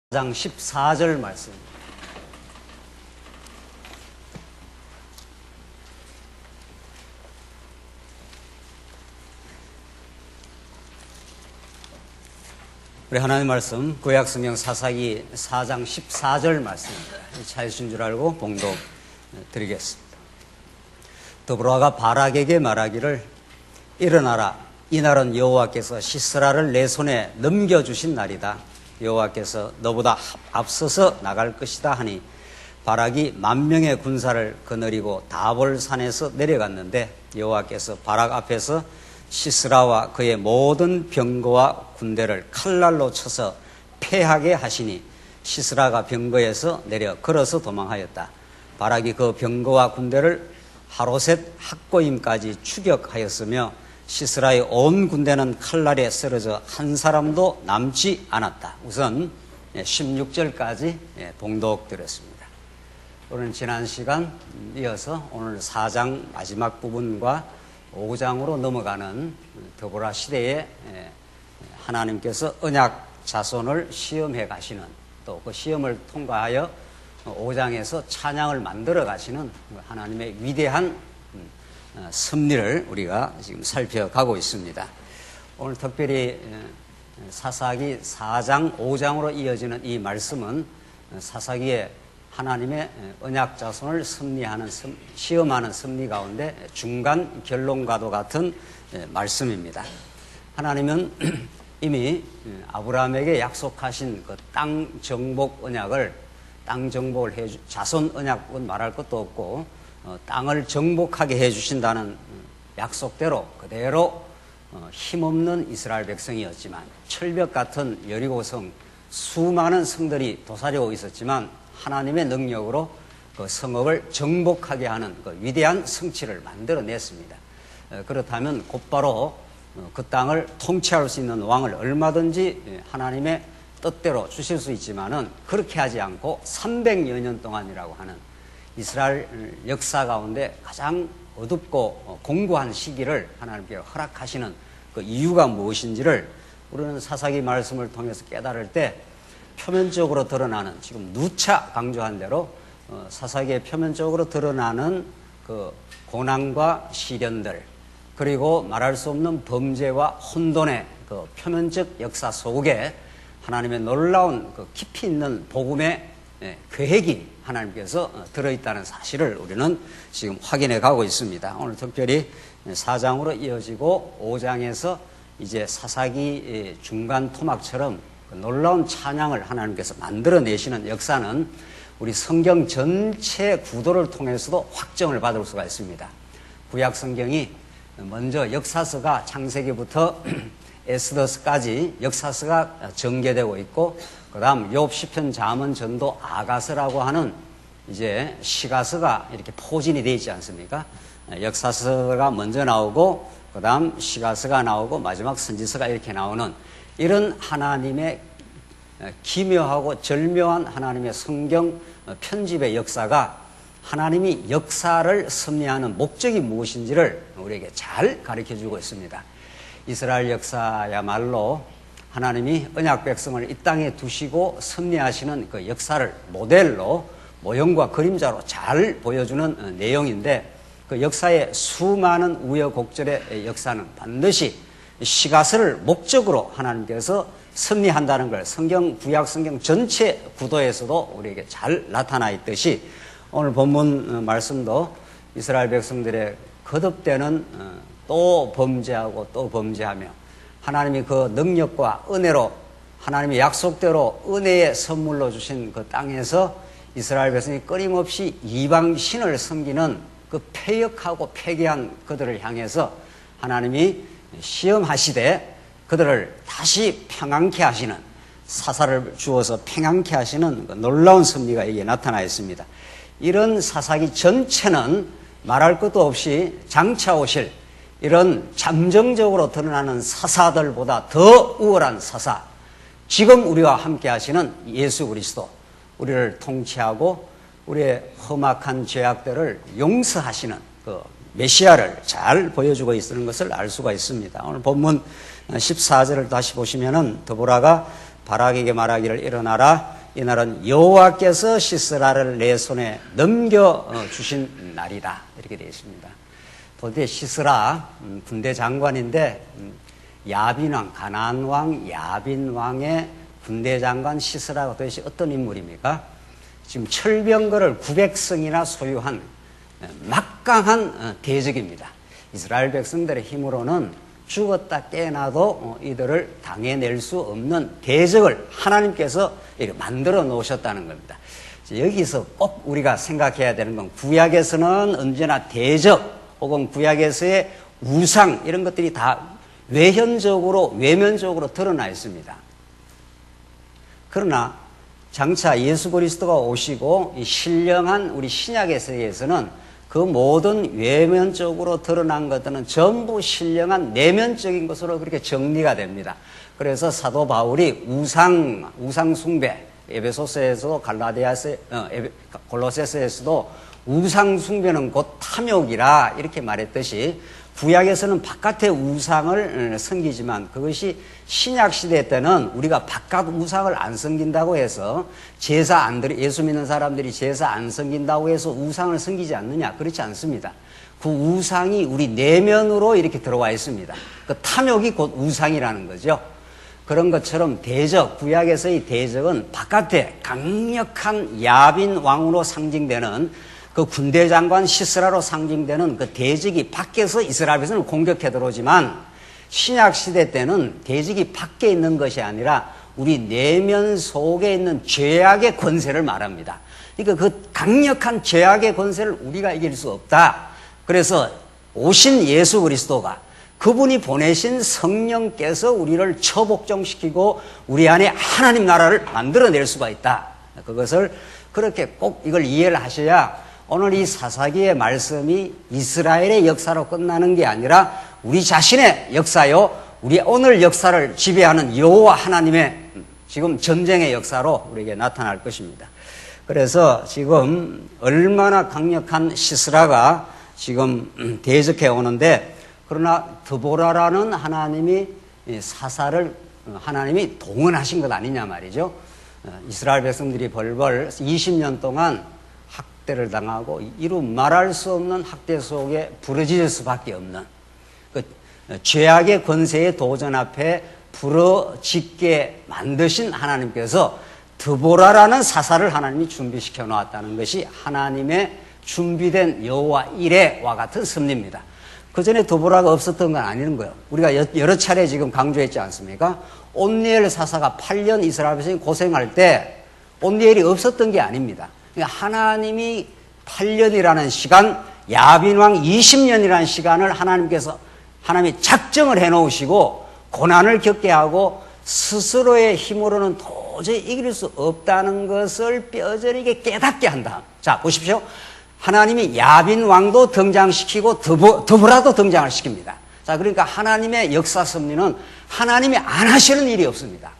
4장 14절 말씀. 우리 하나님 말씀 구약성경 사사기 4장 14절 말씀입니다. 찾으신 줄 알고 봉독 드리겠습니다. 더브라가 바락에게 말하기를 일어나라, 이날은 여호와께서 시스라를 내 손에 넘겨주신 날이다. 여호와께서 너보다 앞서서 나갈 것이다 하니 바락이 10,000명의 군사를 거느리고 다볼 산에서 내려갔는데 여호와께서 바락 앞에서 시스라와 그의 모든 병거와 군대를 칼날로 쳐서 패하게 하시니 시스라가 병거에서 내려 걸어서 도망하였다. 바락이 그 병거와 군대를 하로셋 학고임까지 추격하였으며 시스라의 온 군대는 칼날에 쓰러져 한 사람도 남지 않았다. 우선 16절까지 봉독드렸습니다. 오늘 지난 시간 이어서 오늘 4장 마지막 부분과 5장으로 넘어가는 더보라 시대에 하나님께서 언약 자손을 시험해 가시는, 또 그 시험을 통과하여 5장에서 찬양을 만들어 가시는 하나님의 위대한 섭리를 우리가 지금 살펴가고 있습니다. 오늘 특별히 사사기 4장, 5장으로 이어지는 이 말씀은 사사기의 하나님의 언약 자손을 시험하는 섭리 가운데 중간 결론과도 같은 말씀입니다. 하나님은 이미 아브라함에게 약속하신 그 땅 정복 언약을, 자손 언약은 말할 것도 없고 땅을 정복하게 해주신다는 약속대로 그대로 힘없는 이스라엘 백성이었지만, 철벽 같은 여리고성 수많은 성들이 도사리고 있었지만 하나님의 능력으로 그 성읍을 정복하게 하는 그 위대한 성취를 만들어냈습니다. 그렇다면 곧바로 그 땅을 통치할 수 있는 왕을 얼마든지 하나님의 뜻대로 주실 수 있지만은 그렇게 하지 않고 300여 년 동안이라고 하는 이스라엘 역사 가운데 가장 어둡고 공고한 시기를 하나님께 허락하시는 그 이유가 무엇인지를 우리는 사사기 말씀을 통해서 깨달을 때 표면적으로 드러나는, 지금 누차 강조한 대로 사사기의 표면적으로 드러나는 그 고난과 시련들, 그리고 말할 수 없는 범죄와 혼돈의 그 표면적 역사 속에 하나님의 놀라운 그 깊이 있는 복음의 계획이 하나님께서 들어있다는 사실을 우리는 지금 확인해 가고 있습니다. 오늘 특별히 4장으로 이어지고 5장에서 이제 사사기 중간 토막처럼 놀라운 찬양을 하나님께서 만들어내시는 역사는 우리 성경 전체 구도를 통해서도 확정을 받을 수가 있습니다. 구약 성경이 먼저 역사서가 창세기부터 에스더서까지 역사서가 전개되고 있고, 그 다음 욥, 시편, 잠언, 전도, 아가서라고 하는 이제 시가서가 이렇게 포진이 되어 있지 않습니까? 역사서가 먼저 나오고 그 다음 시가서가 나오고 마지막 선지서가 이렇게 나오는 이런 하나님의 기묘하고 절묘한 하나님의 성경 편집의 역사가 하나님이 역사를 섭리하는 목적이 무엇인지를 우리에게 잘 가르쳐주고 있습니다. 이스라엘 역사야말로 하나님이 언약 백성을 이 땅에 두시고 섭리하시는 그 역사를 모델로 모형과 그림자로 잘 보여주는 내용인데, 그 역사의 수많은 우여곡절의 역사는 반드시 시가서를 목적으로 하나님께서 섭리한다는 걸 성경, 구약 성경 전체 구도에서도 우리에게 잘 나타나 있듯이 오늘 본문 말씀도 이스라엘 백성들의 거듭되는 또 범죄하고 또 범죄하며 하나님이 그 능력과 은혜로 하나님의 약속대로 은혜의 선물로 주신 그 땅에서 이스라엘 백성이 끊임없이 이방신을 섬기는 그 패역하고 패괴한 그들을 향해서 하나님이 시험하시되 그들을 다시 평안케 하시는, 사사를 주어서 평안케 하시는 그 놀라운 섭리가 여기에 나타나 있습니다. 이런 사사기 전체는 말할 것도 없이 장차 오실 이런 잠정적으로 드러나는 사사들보다 더 우월한 사사, 지금 우리와 함께 하시는 예수 그리스도, 우리를 통치하고 우리의 험악한 죄악들을 용서하시는 그 메시아를 잘 보여주고 있는 것을 알 수가 있습니다. 오늘 본문 14절을 다시 보시면은 더보라가 바락에게 말하기를 일어나라, 이 날은 여호와께서 시스라를 내 손에 넘겨 주신 날이다. 이렇게 되어 있습니다. 도대체 시스라 군대 장관인데 야빈왕, 가나안 야빈왕의 군대 장관 시스라가 도대체 어떤 인물입니까? 지금 철병거를 900성이나 소유한 막강한 대적입니다. 이스라엘 백성들의 힘으로는 죽었다 깨어나도 이들을 당해낼 수 없는 대적을 하나님께서 이렇게 만들어 놓으셨다는 겁니다. 여기서 꼭 우리가 생각해야 되는 건 구약에서는 언제나 대적 혹은 구약에서의 우상 이런 것들이 다 외면적으로 드러나 있습니다. 그러나 장차 예수 그리스도가 오시고 이 신령한 우리 신약의 세계에서는 그 모든 외면적으로 드러난 것들은 전부 신령한 내면적인 것으로 그렇게 정리가 됩니다. 그래서 사도 바울이 우상 숭배, 에베소서에서도 골로새서에서도 우상 숭배는 곧 탐욕이라 이렇게 말했듯이 구약에서는 바깥의 우상을 섬기지만 그것이 신약 시대 때는 우리가 바깥 우상을 안 섬긴다고 해서 예수 믿는 사람들이 제사 안 섬긴다고 해서 우상을 섬기지 않느냐? 그렇지 않습니다. 그 우상이 우리 내면으로 이렇게 들어와 있습니다. 그 탐욕이 곧 우상이라는 거죠. 그런 것처럼 구약에서의 대적은 바깥에 강력한 야빈 왕으로 상징되는 그 군대 장관 시스라로 상징되는 그 대적이 밖에서 이스라엘 백성을 공격해 들어오지만 신약 시대 때는 대적이 밖에 있는 것이 아니라 우리 내면 속에 있는 죄악의 권세를 말합니다. 그러니까 그 강력한 죄악의 권세를 우리가 이길 수 없다. 그래서 오신 예수 그리스도가 그분이 보내신 성령께서 우리를 처복종시키고 우리 안에 하나님 나라를 만들어낼 수가 있다. 그것을 그렇게 꼭 이걸 이해를 하셔야 오늘 이 사사기의 말씀이 이스라엘의 역사로 끝나는 게 아니라 우리 자신의 역사요, 우리 오늘 역사를 지배하는 여호와 하나님의 지금 전쟁의 역사로 우리에게 나타날 것입니다. 그래서 지금 얼마나 강력한 시스라가 지금 대적해 오는데, 그러나 드보라라는 하나님이 사사를 하나님이 동원하신 것 아니냐 말이죠. 이스라엘 백성들이 벌벌 20년 동안 학대를 당하고 이루 말할 수 없는 학대 속에 부러질 수밖에 없는 그 죄악의 권세의 도전 앞에 부러지게 만드신 하나님께서 드보라라는 사사를 하나님이 준비시켜 놓았다는 것이 하나님의 준비된 여호와 이레와 같은 섭리입니다. 그 전에 드보라가 없었던 건 아닌 거예요. 우리가 여러 차례 지금 강조했지 않습니까? 온니엘 사사가 8년 이스라엘 백성이 고생할 때 온니엘이 없었던 게 아닙니다. 하나님이 8년이라는 시간, 야빈왕 20년이라는 시간을 하나님이 작정을 해 놓으시고 고난을 겪게 하고 스스로의 힘으로는 도저히 이길 수 없다는 것을 뼈저리게 깨닫게 한다. 자, 보십시오. 하나님이 야빈왕도 등장시키고 드보라도 등장을 시킵니다. 자, 그러니까 하나님의 역사 섭리는 하나님이 안 하시는 일이 없습니다.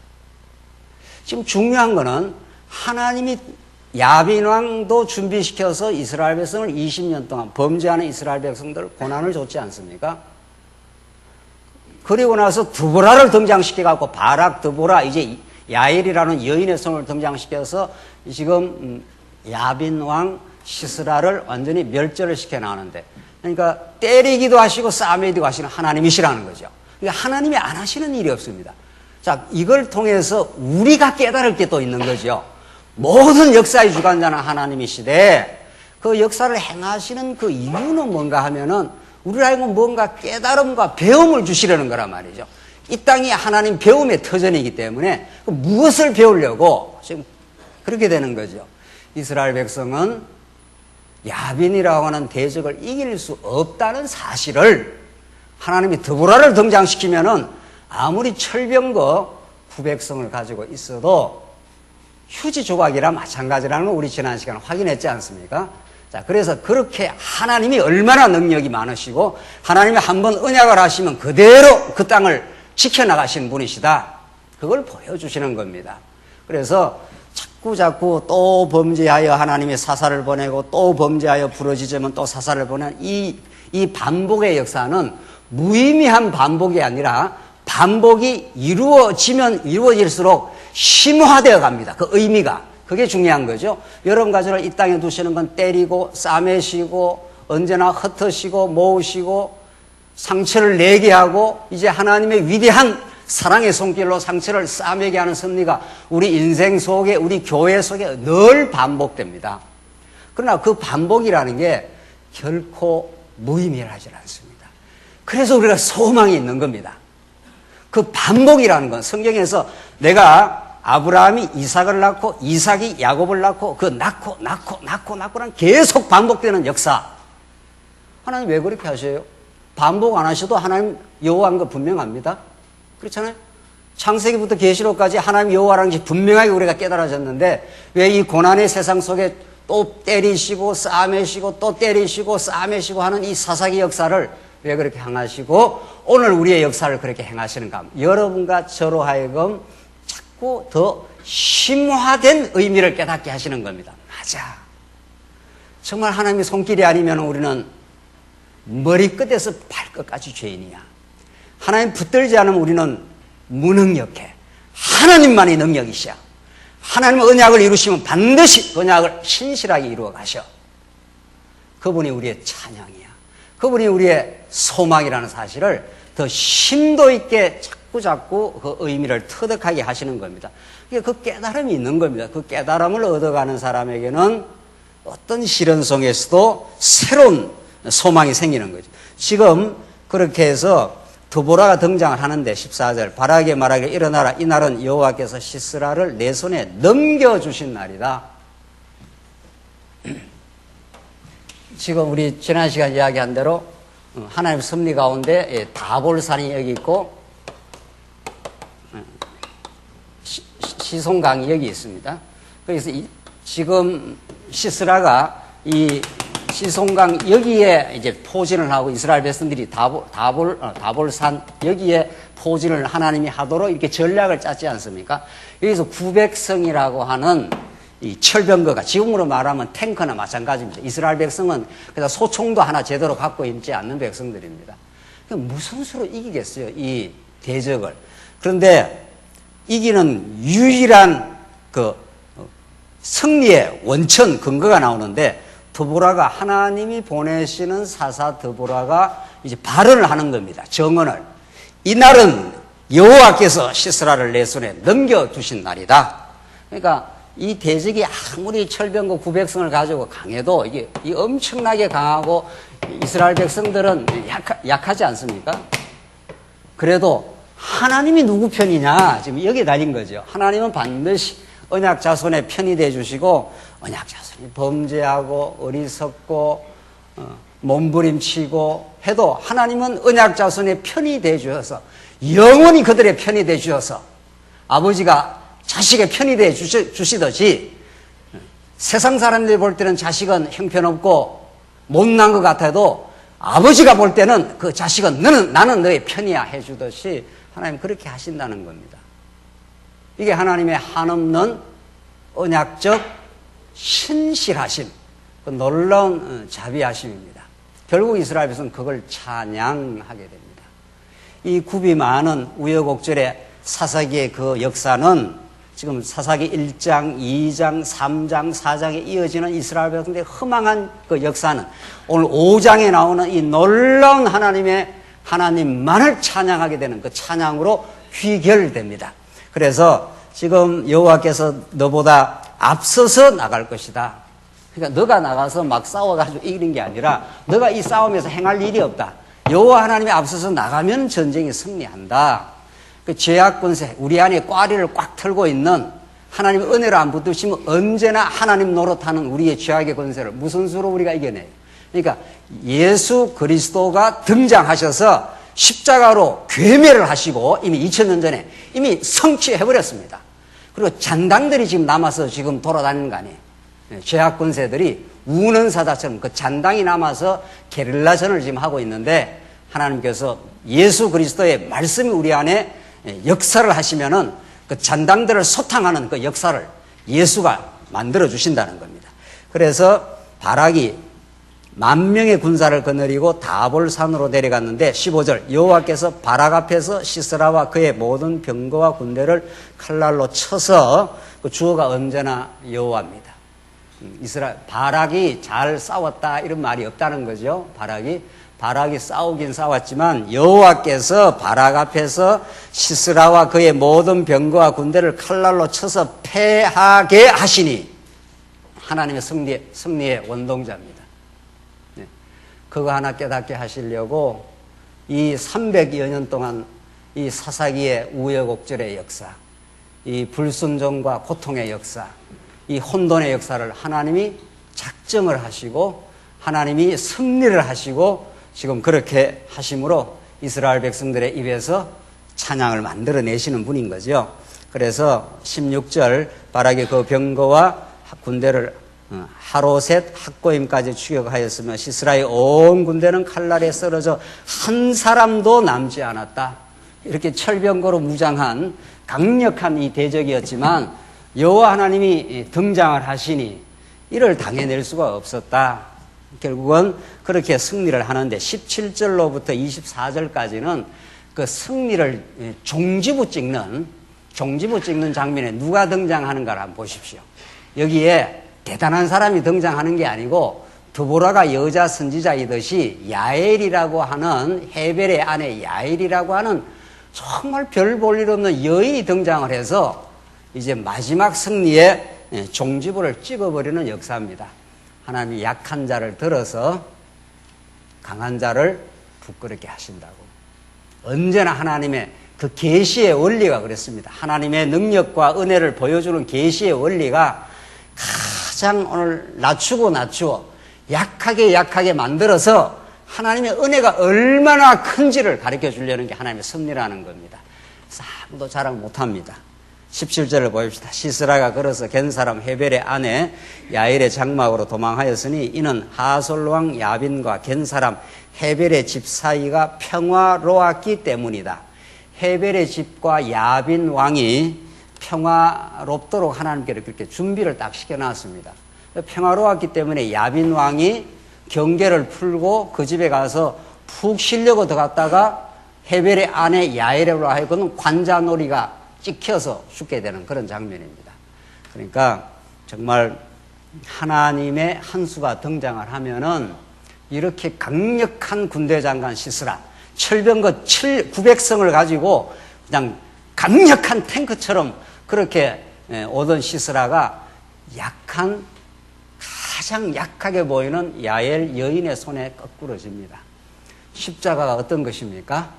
지금 중요한 거는 하나님이 야빈왕도 준비시켜서 이스라엘 백성을 20년 동안 범죄하는 이스라엘 백성들 고난을 줬지 않습니까? 그리고 나서 드보라를 등장시켜갖고 바락, 드보라, 이제 야엘이라는 여인의 성을 등장시켜서 지금 야빈왕 시스라를 완전히 멸절을 시켜나가는데, 그러니까 때리기도 하시고 싸매기도 하시는 하나님이시라는 거죠. 그러니까 하나님이 안 하시는 일이 없습니다. 자, 이걸 통해서 우리가 깨달을 게 또 있는 거죠. 모든 역사의 주관자는 하나님이시되 그 역사를 행하시는 그 이유는 뭔가 하면은 우리라고 뭔가 깨달음과 배움을 주시려는 거란 말이죠. 이 땅이 하나님 배움의 터전이기 때문에 무엇을 배우려고 지금 그렇게 되는 거죠. 이스라엘 백성은 야빈이라고 하는 대적을 이길 수 없다는 사실을 하나님이 드보라를 등장시키면은 아무리 철병거 900성을 가지고 있어도 휴지 조각이라 마찬가지라는 걸 우리 지난 시간에 확인했지 않습니까? 자, 그래서 그렇게 하나님이 얼마나 능력이 많으시고 하나님이 한번 언약을 하시면 그대로 그 땅을 지켜나가시는 분이시다. 그걸 보여주시는 겁니다. 그래서 자꾸 또 범죄하여 하나님이 사사를 보내고 또 범죄하여 부러지자면 또 사사를 보내는 이 반복의 역사는 무의미한 반복이 아니라 반복이 이루어지면 이루어질수록 심화되어 갑니다. 그 의미가. 그게 중요한 거죠. 여러분 가족을 이 땅에 두시는 건 때리고 싸매시고 언제나 흩으시고 모으시고 상처를 내게 하고 이제 하나님의 위대한 사랑의 손길로 상처를 싸매게 하는 섭리가 우리 인생 속에 우리 교회 속에 늘 반복됩니다. 그러나 그 반복이라는 게 결코 무의미하지 않습니다. 그래서 우리가 소망이 있는 겁니다. 그 반복이라는 건 성경에서 내가 아브라함이 이삭을 낳고 이삭이 야곱을 낳고 그 낳고는 계속 반복되는 역사. 하나님 왜 그렇게 하셔요? 반복 안 하셔도 하나님 여호와인 거 분명합니다. 그렇잖아요? 창세기부터 계시록까지 하나님 여호와라는 게 분명하게 우리가 깨달아졌는데 왜 이 고난의 세상 속에 또 때리시고 싸매시고 또 때리시고 싸매시고 하는 이 사사기 역사를 왜 그렇게 행하시고 오늘 우리의 역사를 그렇게 행하시는가? 여러분과 저로 하여금 자꾸 더 심화된 의미를 깨닫게 하시는 겁니다. 맞아. 정말 하나님의 손길이 아니면 우리는 머리끝에서 발끝까지 죄인이야. 하나님 붙들지 않으면 우리는 무능력해. 하나님만이 능력이시야. 하나님 언약을 이루시면 반드시 언약을 신실하게 이루어 가셔. 그분이 우리의 찬양이야. 그분이 우리의 소망이라는 사실을 더 심도 있게 자꾸 그 의미를 터득하게 하시는 겁니다. 그 깨달음이 있는 겁니다. 그 깨달음을 얻어가는 사람에게는 어떤 시련 속에서도 새로운 소망이 생기는 거죠. 지금 그렇게 해서 드보라가 등장을 하는데 14절 바라게 말하게 일어나라 이날은 여호와께서 시스라를 내 손에 넘겨주신 날이다. 지금 우리 지난 시간 이야기한 대로 하나님 섭리 가운데 다볼산이 여기 있고 시송강이 여기 있습니다. 그래서 지금 시스라가 이 시송강 여기에 이제 포진을 하고 이스라엘 백성들이 다볼산 여기에 포진을 하나님이 하도록 이렇게 전략을 짰지 않습니까? 여기서 900성이라고 하는 이 철병거가 지금으로 말하면 탱크나 마찬가지입니다. 이스라엘 백성은 그냥 소총도 하나 제대로 갖고 있지 않는 백성들입니다. 무슨 수로 이기겠어요? 이 대적을. 그런데 이기는 유일한 그 승리의 원천 근거가 나오는데 드보라가 하나님이 보내시는 사사 드보라가 이제 발언을 하는 겁니다. 정언을. 이날은 여호와께서 시스라를 내 손에 넘겨주신 날이다. 그러니까 이 대적이 아무리 철병거 900성을 가지고 강해도 이게 엄청나게 강하고 이스라엘 백성들은 약하지 않습니까? 그래도 하나님이 누구 편이냐 지금 여기에 달린 거죠. 하나님은 반드시 언약 자손의 편이 돼 주시고 언약 자손이 범죄하고 어리석고 몸부림치고 해도 하나님은 언약 자손의 편이 돼 주셔서 영원히 그들의 편이 돼 주셔서 아버지가 자식의 편이 돼 주시듯이 세상 사람들이 볼 때는 자식은 형편없고 못난 것 같아도 아버지가 볼 때는 그 자식은 나는 너의 편이야 해주듯이 하나님 그렇게 하신다는 겁니다. 이게 하나님의 한없는 언약적 신실하심, 그 놀라운 자비하심입니다. 결국 이스라엘 백성은 그걸 찬양하게 됩니다. 이 굽이 많은 우여곡절의 사사기의 그 역사는 지금 사사기 1장, 2장, 3장, 4장에 이어지는 이스라엘 백성들의 허망한 그 역사는 오늘 5장에 나오는 이 놀라운 하나님만을 찬양하게 되는 그 찬양으로 귀결됩니다. 그래서 지금 여호와께서 너보다 앞서서 나갈 것이다. 그러니까 너가 나가서 막 싸워가지고 이기는 게 아니라 너가 이 싸움에서 행할 일이 없다. 여호와 하나님이 앞서서 나가면 전쟁이 승리한다. 그 죄악 권세, 우리 안에 꽈리를 꽉 틀고 있는 하나님의 은혜로 안 붙으시면 언제나 하나님 노릇하는 우리의 죄악의 권세를 무슨 수로 우리가 이겨내요? 그러니까 예수 그리스도가 등장하셔서 십자가로 괴멸을 하시고 이미 2000년 전에 이미 성취해버렸습니다. 그리고 잔당들이 지금 남아서 지금 돌아다니는 거 아니에요. 죄악 권세들이 우는 사자처럼 그 잔당이 남아서 게릴라전을 지금 하고 있는데 하나님께서 예수 그리스도의 말씀이 우리 안에 역사를 하시면은 그 잔당들을 소탕하는 그 역사를 예수가 만들어 주신다는 겁니다. 그래서 바락이 10,000명의 군사를 거느리고 다볼산으로 내려갔는데 15절 여호와께서 바락 앞에서 시스라와 그의 모든 병거와 군대를 칼날로 쳐서 그 주어가 언제나 여호와입니다. 바락이 잘 싸웠다 이런 말이 없다는 거죠. 바락이 싸우긴 싸웠지만 여호와께서 바락 앞에서 시스라와 그의 모든 병거와 군대를 칼날로 쳐서 패하게 하시니 하나님의 승리의 원동자입니다. 네. 그거 하나 깨닫게 하시려고 이 300여 년 동안 이 사사기의 우여곡절의 역사, 이 불순종과 고통의 역사, 이 혼돈의 역사를 하나님이 작정을 하시고 하나님이 승리를 하시고 지금 그렇게 하심으로 이스라엘 백성들의 입에서 찬양을 만들어내시는 분인 거죠. 그래서 16절 바락의 그 병거와 군대를 하로셋 학고임까지 추격하였으며 시스라의 온 군대는 칼날에 쓰러져 한 사람도 남지 않았다. 이렇게 철병거로 무장한 강력한 이 대적이었지만 여호와 하나님이 등장을 하시니 이를 당해낼 수가 없었다. 결국은 그렇게 승리를 하는데 17절로부터 24절까지는 그 승리를 종지부 찍는 장면에 누가 등장하는가를 한번 보십시오. 여기에 대단한 사람이 등장하는 게 아니고 드보라가 여자 선지자이듯이 야엘이라고 하는 헤벨의 아내 야엘이라고 하는 정말 별 볼 일 없는 여인이 등장을 해서 이제 마지막 승리의 종지부를 찍어버리는 역사입니다. 하나님이 약한 자를 들어서 강한 자를 부끄럽게 하신다고. 언제나 하나님의 그 계시의 원리가 그랬습니다. 하나님의 능력과 은혜를 보여주는 계시의 원리가 가장 오늘 낮추어 약하게 만들어서 하나님의 은혜가 얼마나 큰지를 가르쳐 주려는 게 하나님의 섭리라는 겁니다. 그래서 아무도 자랑 못합니다. 17절을 보십시다. 시스라가 걸어서 겐 사람 헤벨의 아내 야엘의 장막으로 도망하였으니 이는 하솔왕 야빈과 겐 사람 헤벨의 집 사이가 평화로웠기 때문이다. 헤벨의 집과 야빈 왕이 평화롭도록 하나님께서 그렇게 준비를 딱 시켜놨습니다. 평화로웠기 때문에 야빈 왕이 경계를 풀고 그 집에 가서 푹 쉬려고 들어갔다가 헤벨의 아내 야엘로 하여금 관자놀이가 찍혀서 죽게 되는 그런 장면입니다. 그러니까 정말 하나님의 한 수가 등장을 하면은 이렇게 강력한 군대 장관 시스라, 철병거 900성을 가지고 그냥 강력한 탱크처럼 그렇게 오던 시스라가 가장 약하게 보이는 야엘 여인의 손에 거꾸러집니다. 십자가가 어떤 것입니까?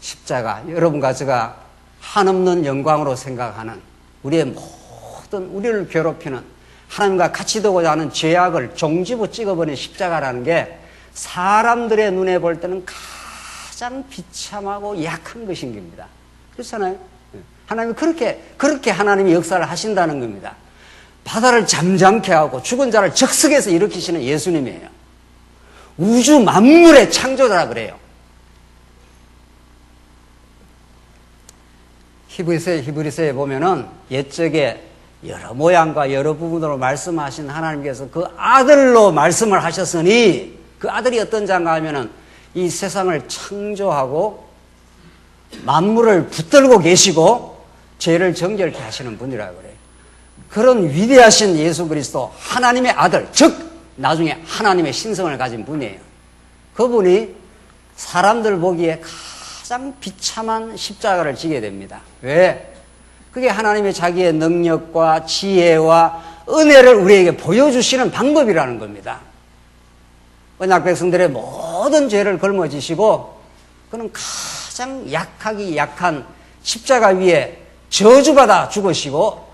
십자가, 여러분과 제가 한없는 영광으로 생각하는 우리의 모든 우리를 괴롭히는 하나님과 같이 되고자 하는 죄악을 종지부 찍어버린 십자가라는 게 사람들의 눈에 볼 때는 가장 비참하고 약한 것인 겁니다. 그렇잖아요. 하나님이 그렇게 하나님이 역사를 하신다는 겁니다. 바다를 잠잠케 하고 죽은 자를 적석에서 일으키시는 예수님이에요. 우주 만물의 창조자라 그래요. 히브리서에 보면은 옛적에 여러 모양과 여러 부분으로 말씀하신 하나님께서 그 아들로 말씀을 하셨으니 그 아들이 어떤 자인가 하면은 이 세상을 창조하고 만물을 붙들고 계시고 죄를 정결케 하시는 분이라고 그래요. 그런 위대하신 예수 그리스도 하나님의 아들, 즉 나중에 하나님의 신성을 가진 분이에요. 그분이 사람들 보기에 가장 비참한 십자가를 지게 됩니다. 왜? 그게 하나님의 자기의 능력과 지혜와 은혜를 우리에게 보여주시는 방법이라는 겁니다. 언약 백성들의 모든 죄를 걸머지시고 그는 가장 약한 십자가 위에 저주받아 죽으시고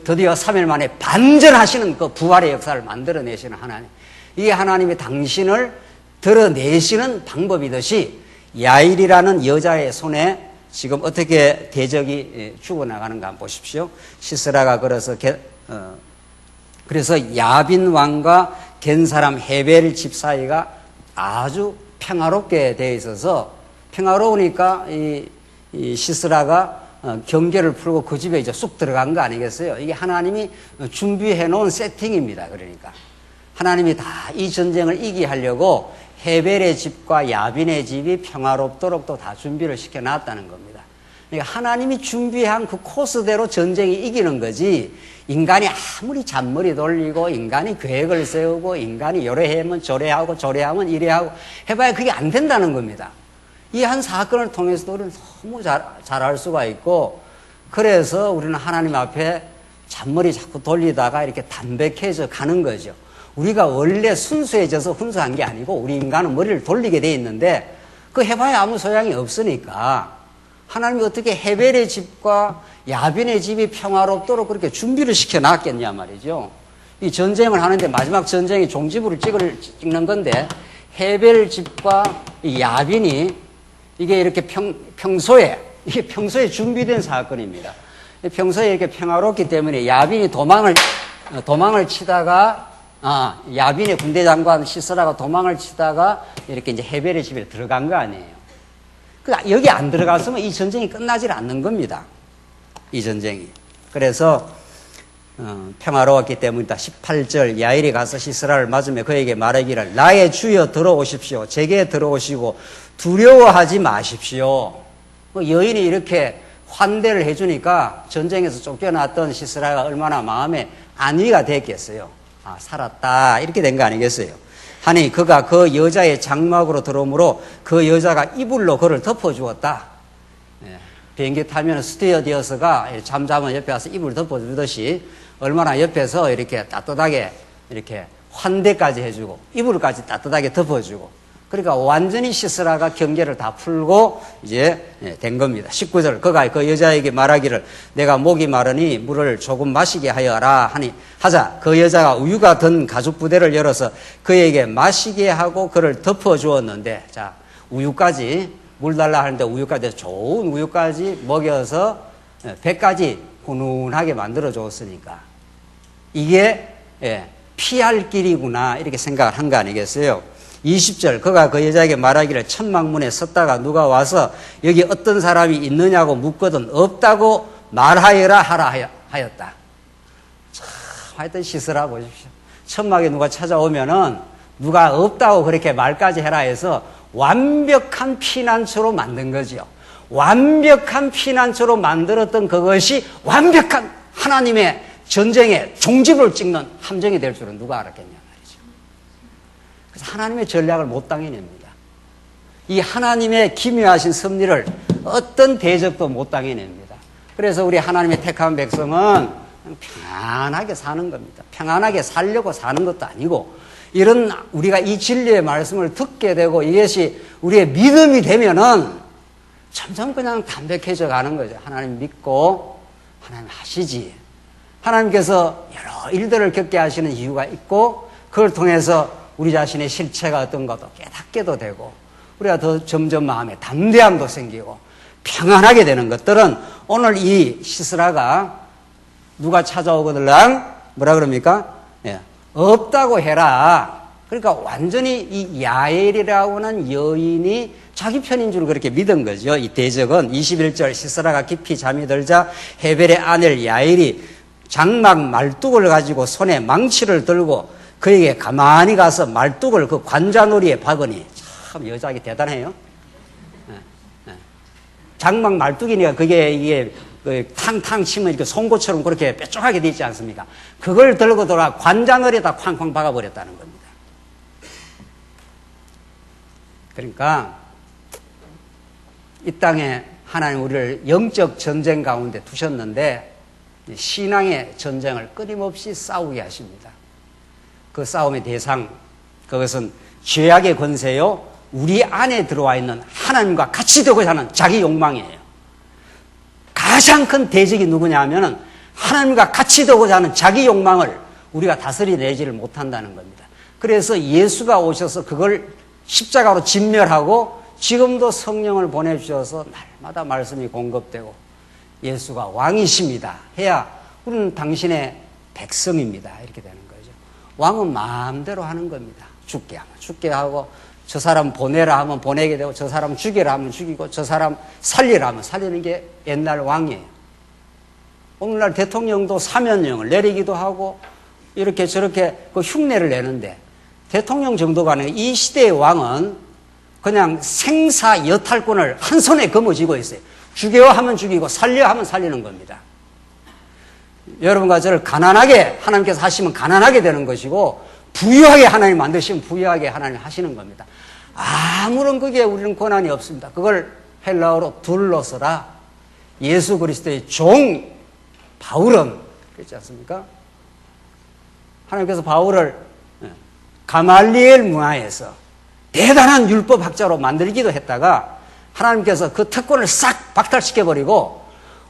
드디어 3일 만에 반전하시는 그 부활의 역사를 만들어내시는 하나님. 이게 하나님이 당신을 드러내시는 방법이듯이 야일이라는 여자의 손에 지금 어떻게 대적이 죽어나가는가 한번 보십시오. 시스라가 그래서 야빈 왕과 겐 사람 헤벨 집 사이가 아주 평화롭게 되어 있어서 평화로우니까 이 시스라가 경계를 풀고 그 집에 이제 쑥 들어간 거 아니겠어요? 이게 하나님이 준비해 놓은 세팅입니다. 그러니까 하나님이 다 이 전쟁을 이기게 하려고 헤벨의 집과 야빈의 집이 평화롭도록 또 다 준비를 시켜놨다는 겁니다. 그러니까 하나님이 준비한 그 코스대로 전쟁이 이기는 거지, 인간이 아무리 잔머리 돌리고 인간이 계획을 세우고 인간이 요래 하면 저래 하고 저래 하면 이래 하고 해봐야 그게 안 된다는 겁니다. 이 한 사건을 통해서도 우리는 너무 잘 알 수가 있고, 그래서 우리는 하나님 앞에 잔머리 자꾸 돌리다가 이렇게 담백해져 가는 거죠. 우리가 원래 순수해져서 훈수한 게 아니고 우리 인간은 머리를 돌리게 돼 있는데 그 해봐야 아무 소용이 없으니까 하나님이 어떻게 헤벨의 집과 야빈의 집이 평화롭도록 그렇게 준비를 시켜놨겠냐 말이죠. 이 전쟁을 하는데 마지막 전쟁이 종지부를 찍는 건데 헤벨 집과 이 야빈이 이게 이렇게 이게 평소에 준비된 사건입니다. 평소에 이렇게 평화롭기 때문에 야빈이 도망을 치다가 야빈의 군대 장관 시스라가 도망을 치다가 이렇게 이제 헤벨의 집에 들어간 거 아니에요. 여기 안 들어갔으면 이 전쟁이 끝나질 않는 겁니다. 이 전쟁이. 그래서 평화로웠기 때문이다. 18절 야일이 가서 시스라를 맞으며 그에게 말하기를 나의 주여 들어오십시오. 제게 들어오시고 두려워하지 마십시오. 여인이 이렇게 환대를 해주니까 전쟁에서 쫓겨났던 시스라가 얼마나 마음에 안위가 됐겠어요. 살았다 이렇게 된 거 아니겠어요? 하니 그가 그 여자의 장막으로 들어오므로 그 여자가 이불로 그를 덮어주었다. 비행기 타면 스튜어디어스가 잠자면 옆에 와서 이불 덮어주듯이 얼마나 옆에서 이렇게 따뜻하게 이렇게 환대까지 해주고 이불까지 따뜻하게 덮어주고, 그러니까 완전히 시스라가 경계를 다 풀고 이제 된 겁니다. 19절 그가 그 여자에게 말하기를 내가 목이 마르니 물을 조금 마시게 하여라 하자 그 여자가 우유가 든 가죽 부대를 열어서 그에게 마시게 하고 그를 덮어주었는데, 자 우유까지 물 달라 하는데 우유까지 좋은 우유까지 먹여서 배까지 훈훈하게 만들어 줬으니까 이게 피할 길이구나 이렇게 생각을 한 거 아니겠어요? 20절 그가 그 여자에게 말하기를 천막문에 섰다가 누가 와서 여기 어떤 사람이 있느냐고 묻거든 없다고 말하여라 하였다. 참 하여튼 시스라 보십시오. 천막에 누가 찾아오면은 누가 없다고 그렇게 말까지 해라 해서 완벽한 피난처로 만든 거죠. 완벽한 피난처로 만들었던 그것이 완벽한 하나님의 전쟁의 종지부를 찍는 함정이 될 줄은 누가 알았겠냐. 그래서 하나님의 전략을 못 당해냅니다. 이 하나님의 기묘하신 섭리를 어떤 대적도 못 당해냅니다. 그래서 우리 하나님의 택한 백성은 평안하게 사는 겁니다. 평안하게 살려고 사는 것도 아니고, 이런 우리가 이 진리의 말씀을 듣게 되고 이것이 우리의 믿음이 되면은 점점 그냥 담백해져 가는 거죠. 하나님 믿고 하나님 하시지. 하나님께서 여러 일들을 겪게 하시는 이유가 있고, 그걸 통해서 우리 자신의 실체가 어떤 것도 깨닫게도 되고, 우리가 더 점점 마음에 담대함도 생기고 평안하게 되는 것들은 오늘 이 시스라가 누가 찾아오거들랑 뭐라 그럽니까? 없다고 해라. 그러니까 완전히 이 야엘이라고 하는 여인이 자기 편인 줄 그렇게 믿은 거죠. 이 대적은 21절 시스라가 깊이 잠이 들자 헤벨의 아들 야엘이 장막 말뚝을 가지고 손에 망치를 들고 그에게 가만히 가서 말뚝을 그 관자놀이에 박으니, 참 여자가 대단해요. 장막 말뚝이니까 그게 이게 탕탕 치면 이렇게 송곳처럼 그렇게 뾰족하게 돼 있지 않습니까? 그걸 들고 돌아 관자놀이에다 쾅쾅 박아버렸다는 겁니다. 그러니까 이 땅에 하나님 우리를 영적 전쟁 가운데 두셨는데 신앙의 전쟁을 끊임없이 싸우게 하십니다. 그 싸움의 대상, 그것은 죄악의 권세요, 우리 안에 들어와 있는 하나님과 같이 되고자 하는 자기 욕망이에요. 가장 큰 대적이 누구냐 하면은 하나님과 같이 되고자 하는 자기 욕망을 우리가 다스려내지를 못한다는 겁니다. 그래서 예수가 오셔서 그걸 십자가로 진멸하고 지금도 성령을 보내주셔서 날마다 말씀이 공급되고 예수가 왕이십니다 해야 우리는 당신의 백성입니다 이렇게 되는 거죠. 왕은 마음대로 하는 겁니다. 죽게 하면 죽게 하고, 저 사람 보내라 하면 보내게 되고, 저 사람 죽이라 하면 죽이고, 저 사람 살리라 하면 살리는 게 옛날 왕이에요. 오늘날 대통령도 사면령을 내리기도 하고 이렇게 저렇게 그 흉내를 내는데 대통령 정도가 아니라 이 시대의 왕은 그냥 생사 여탈권을 한 손에 거머쥐고 있어요. 죽여 하면 죽이고 살려 하면 살리는 겁니다. 여러분과 저를 가난하게 하나님께서 하시면 가난하게 되는 것이고 부유하게 하나님 만드시면 부유하게 하나님 하시는 겁니다. 아무런 거기에 우리는 권한이 없습니다. 그걸 헬라어로 둘러서라. 예수 그리스도의 종 바울은 그렇지 않습니까? 하나님께서 바울을 가말리엘 문화에서 대단한 율법학자로 만들기도 했다가 하나님께서 그 특권을 싹 박탈시켜버리고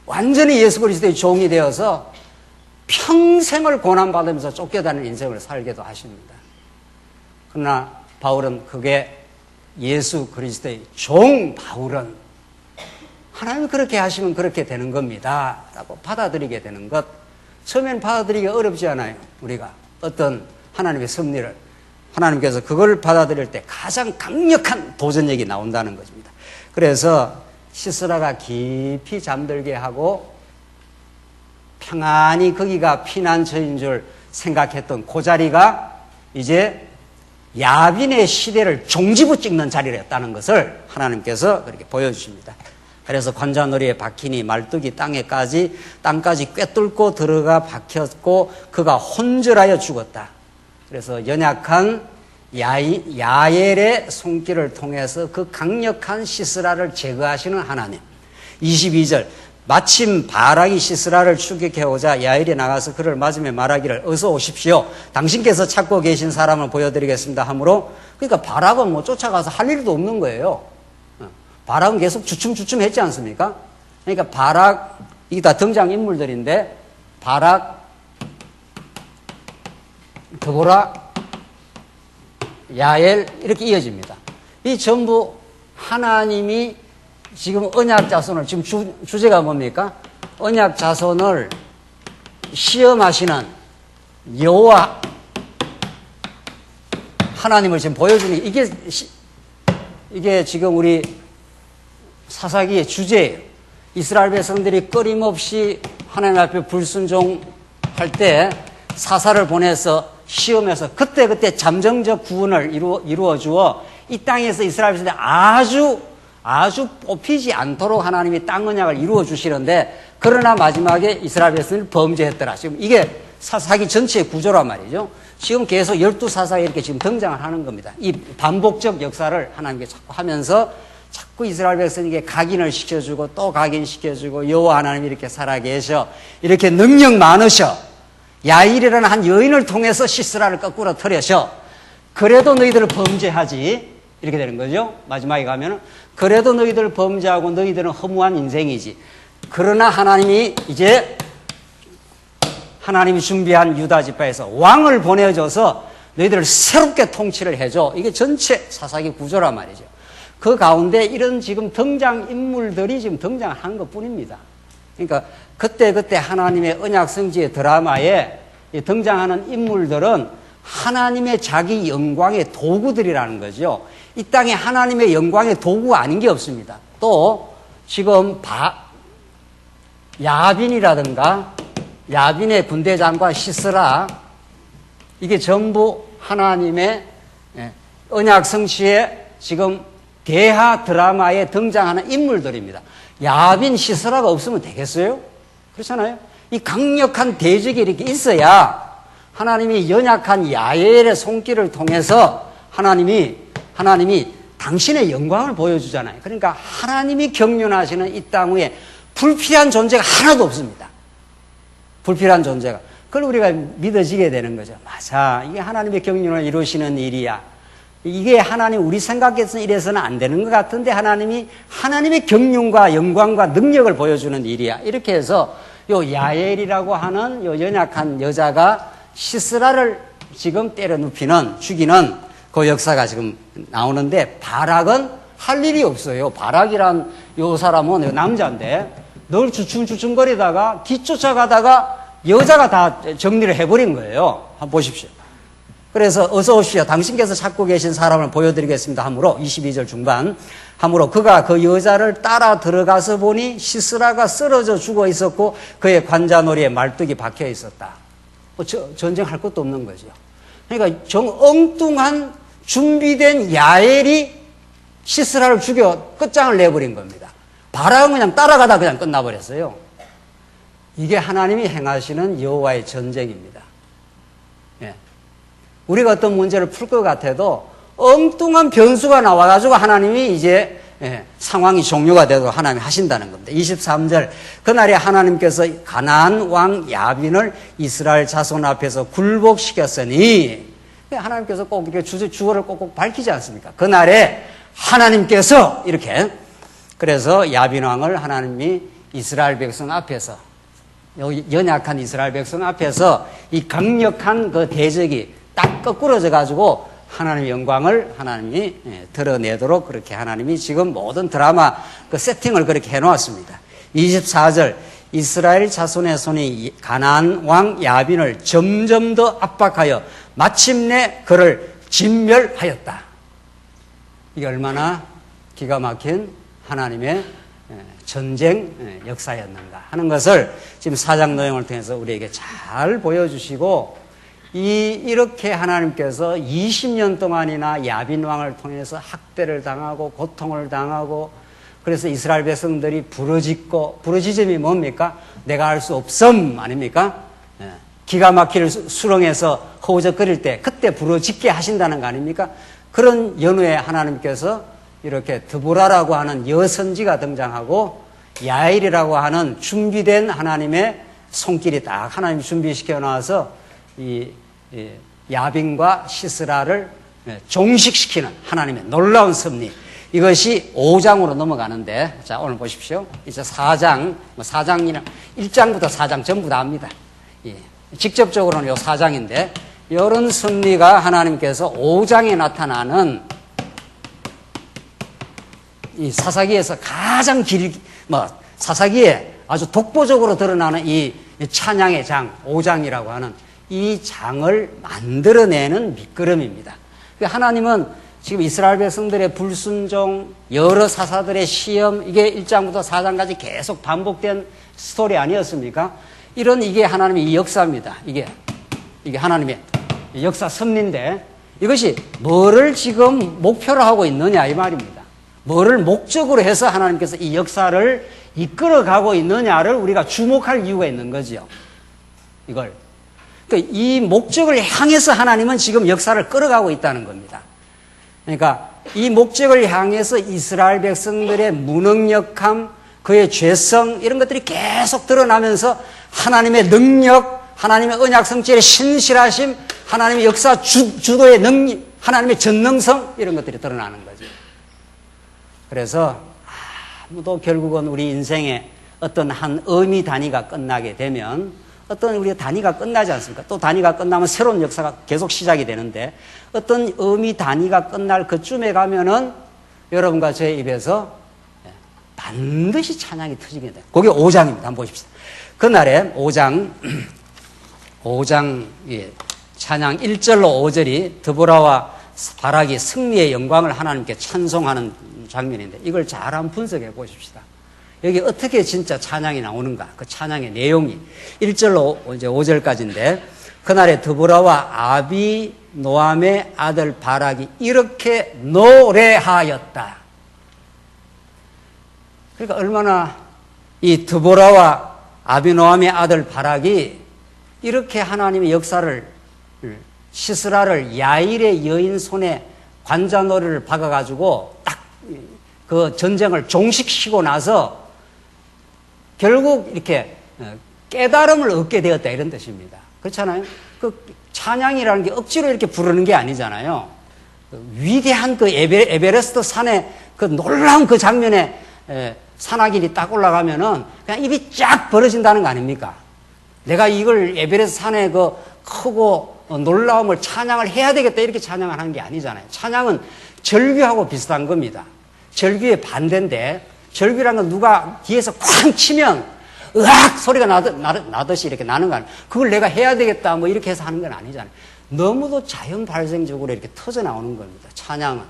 완전히 예수 그리스도의 종이 되어서 평생을 고난받으면서 쫓겨다니는 인생을 살게도 하십니다. 그러나 바울은 그게 예수 그리스도의 종 바울은 하나님이 그렇게 하시면 그렇게 되는 겁니다 라고 받아들이게 되는 것. 처음엔 받아들이기 어렵지 않아요. 우리가 어떤 하나님의 섭리를 하나님께서 그걸 받아들일 때 가장 강력한 도전력이 나온다는 것입니다. 그래서 시스라가 깊이 잠들게 하고 평안히 거기가 피난처인 줄 생각했던 그 자리가 이제 야빈의 시대를 종지부 찍는 자리였다는 것을 하나님께서 그렇게 보여주십니다. 그래서 관자놀이에 박히니 말뚝이 땅까지 꿰뚫고 들어가 박혔고 그가 혼절하여 죽었다. 그래서 연약한 야엘의 손길을 통해서 그 강력한 시스라를 제거하시는 하나님. 22절 마침 바락이 시스라를 추격해오자 야엘이 나가서 그를 맞으며 말하기를 어서 오십시오. 당신께서 찾고 계신 사람을 보여드리겠습니다 하므로 그러니까 바락은 뭐 쫓아가서 할 일도 없는 거예요. 바락은 계속 주춤주춤 했지 않습니까? 그러니까 바락, 이게 다 등장인물들인데 바락, 드보라, 야엘 이렇게 이어집니다. 이 전부 하나님이 지금 언약 자손을 지금 주제가 뭡니까? 언약 자손을 시험하시는 여호와 하나님을 지금 보여주는 이게 지금 우리 사사기의 주제예요. 이스라엘 백성들이 끊임없이 하나님 앞에 불순종할 때 사사를 보내서 시험해서 그때 잠정적 구원을 이루어 주어 이 땅에서 이스라엘 백성들이 아주 뽑히지 않도록 하나님이 땅 언약을 이루어 주시는데 그러나 마지막에 이스라엘 백성들이 범죄했더라. 지금 이게 사사기 전체의 구조란 말이죠. 지금 계속 12사사가 이렇게 지금 등장을 하는 겁니다. 이 반복적 역사를 하나님께 자꾸 하면서 자꾸 이스라엘 백성에게 각인을 시켜주고 또 각인시켜주고 여호와 하나님이 이렇게 살아계셔. 이렇게 능력 많으셔. 야일이라는 한 여인을 통해서 시스라를 거꾸로 틀으셔. 그래도 너희들을 범죄하지. 이렇게 되는 거죠. 마지막에 가면은 그래도 너희들 범죄하고 너희들은 허무한 인생이지. 그러나 하나님이 이제 하나님이 준비한 유다 지파에서 왕을 보내줘서 너희들을 새롭게 통치를 해줘. 이게 전체 사사기 구조란 말이죠. 그 가운데 이런 지금 등장인물들이 지금 등장한 것 뿐입니다. 그러니까 그때 하나님의 언약성지의 드라마에 등장하는 인물들은 하나님의 자기 영광의 도구들이라는 거죠. 이 땅에 하나님의 영광의 도구가 아닌 게 없습니다. 또 지금 야빈이라든가 야빈의 군대장관 시스라 이게 전부 하나님의 언약성취의 지금 대하 드라마에 등장하는 인물들입니다. 야빈 시스라가 없으면 되겠어요? 그렇잖아요. 이 강력한 대적이 이렇게 있어야 하나님이 연약한 야엘의 손길을 통해서 하나님이 당신의 영광을 보여주잖아요. 그러니까 하나님이 경륜하시는 이 땅 위에 불필요한 존재가 하나도 없습니다. 불필요한 존재가. 그걸 우리가 믿어지게 되는 거죠. 맞아. 이게 하나님의 경륜을 이루시는 일이야. 이게 하나님 우리 생각에서는 이래서는 안 되는 것 같은데 하나님의 경륜과 영광과 능력을 보여주는 일이야. 이렇게 해서 요 야엘이라고 하는 요 연약한 여자가 시스라를 지금 때려 눕히는 죽이는 그 역사가 지금 나오는데 바락은 할 일이 없어요. 바락이란 요 사람은 남자인데 늘 주춤주춤거리다가 뒤쫓아가다가 여자가 다 정리를 해버린 거예요. 한번 보십시오. 그래서 어서 오십시오. 당신께서 찾고 계신 사람을 보여드리겠습니다. 하므로 22절 중반 하므로 그가 그 여자를 따라 들어가서 보니 시스라가 쓰러져 죽어 있었고 그의 관자놀이에 말뚝이 박혀 있었다. 전쟁할 것도 없는 거죠. 그러니까 엉뚱한 준비된 야엘이 시스라를 죽여 끝장을 내버린 겁니다. 바락은 그냥 따라가다 그냥 끝나버렸어요. 이게 하나님이 행하시는 여호와의 전쟁입니다. 예. 우리가 어떤 문제를 풀 것 같아도 엉뚱한 변수가 나와가지고 하나님이 이제 상황이 종료가 되도록 하나님이 하신다는 겁니다. 23절 그날에 하나님께서 가나안 왕 야빈을 이스라엘 자손 앞에서 굴복시켰으니 하나님께서 꼭 이렇게 주어를 꼭꼭 밝히지 않습니까? 그날에 하나님께서 이렇게 그래서 야빈 왕을 하나님이 이스라엘 백성 앞에서 연약한 이스라엘 백성 앞에서 이 강력한 그 대적이 딱 거꾸러져 가지고 하나님의 영광을 하나님이 드러내도록 그렇게 하나님이 지금 모든 드라마 그 세팅을 그렇게 해놓았습니다. 24절 이스라엘 자손의 손이 가나안 왕 야빈을 점점 더 압박하여 마침내 그를 진멸하였다. 이게 얼마나 기가 막힌 하나님의 전쟁 역사였는가 하는 것을 지금 4장 내용을 통해서 우리에게 잘 보여주시고 이렇게 하나님께서 20년 동안이나 야빈 왕을 통해서 학대를 당하고 고통을 당하고 그래서 이스라엘 백성들이 부르짖음이 뭡니까? 내가 할 수 없음 아닙니까? 기가 막힐 수렁에서 허우적거릴 때 그때 부르짖게 하신다는 거 아닙니까? 그런 연후에 하나님께서 이렇게 드보라라고 하는 여선지가 등장하고 야엘이라고 하는 준비된 하나님의 손길이 딱 하나님이 준비시켜 놔서 이 야빈과 시스라를 종식시키는 하나님의 놀라운 섭리 이것이 5장으로 넘어가는데 자 오늘 보십시오. 이제 4장이나 1장부터 4장 전부 다 합니다. 직접적으로는 요 4장인데 이런 섭리가 하나님께서 5장에 나타나는 이 사사기에서 가장 사사기에 아주 독보적으로 드러나는 이 찬양의 장 5장이라고 하는 이 장을 만들어내는 밑거름입니다. 하나님은 지금 이스라엘 백성들의 불순종, 여러 사사들의 시험, 이게 1장부터 4장까지 계속 반복된 스토리 아니었습니까? 이게 하나님의 이 역사입니다. 이게 하나님의 역사 섭리인데 이것이 뭐를 지금 목표로 하고 있느냐 이 말입니다. 뭐를 목적으로 해서 하나님께서 이 역사를 이끌어가고 있느냐를 우리가 주목할 이유가 있는 거죠. 이걸. 그러니까 이 목적을 향해서 하나님은 지금 역사를 끌어가고 있다는 겁니다. 그러니까 이 목적을 향해서 이스라엘 백성들의 무능력함, 그의 죄성 이런 것들이 계속 드러나면서 하나님의 능력, 하나님의 언약 성취의 신실하심, 하나님의 역사 주도의 능력, 하나님의 전능성 이런 것들이 드러나는 거죠. 그래서 아무도 결국은 우리 인생에 어떤 한 의미 단위가 끝나게 되면 어떤 우리의 단위가 끝나지 않습니까? 또 단위가 끝나면 새로운 역사가 계속 시작이 되는데 어떤 의미 단위가 끝날 그쯤에 가면은 여러분과 저의 입에서 반드시 찬양이 터지게 돼요. 그게 5장입니다. 한번 보십시오. 그날에 5장 찬양 1절로 5절이 드보라와 바락이 승리의 영광을 하나님께 찬송하는 장면인데 이걸 잘 한번 분석해 보십시다. 여기 어떻게 진짜 찬양이 나오는가? 그 찬양의 내용이 1절로 이제 5절까지인데 그날에 드보라와 아비노함의 아들 바락이 이렇게 노래하였다. 그러니까 얼마나 이 드보라와 아비노함의 아들 바락이 이렇게 하나님의 역사를 시스라를 야일의 여인 손에 관자놀이를 박아가지고 딱 그 전쟁을 종식시키고 나서 결국 이렇게 깨달음을 얻게 되었다 이런 뜻입니다. 그렇잖아요. 그 찬양이라는 게 억지로 이렇게 부르는 게 아니잖아요. 위대한 그 에베레스트 산에 그 놀라운 그 장면에 산악인이 딱 올라가면은 그냥 입이 쫙 벌어진다는 거 아닙니까? 내가 이걸 에베레스트 산에 그 크고 놀라움을 찬양을 해야 되겠다 이렇게 찬양을 하는 게 아니잖아요. 찬양은 절규하고 비슷한 겁니다. 절규의 반대인데 절규라는 건 누가 뒤에서 쾅 치면 으악 소리가 나듯이 이렇게 나는 거 아니에요. 그걸 내가 해야 되겠다 뭐 이렇게 해서 하는 건 아니잖아요. 너무도 자연 발생적으로 이렇게 터져 나오는 겁니다. 찬양은.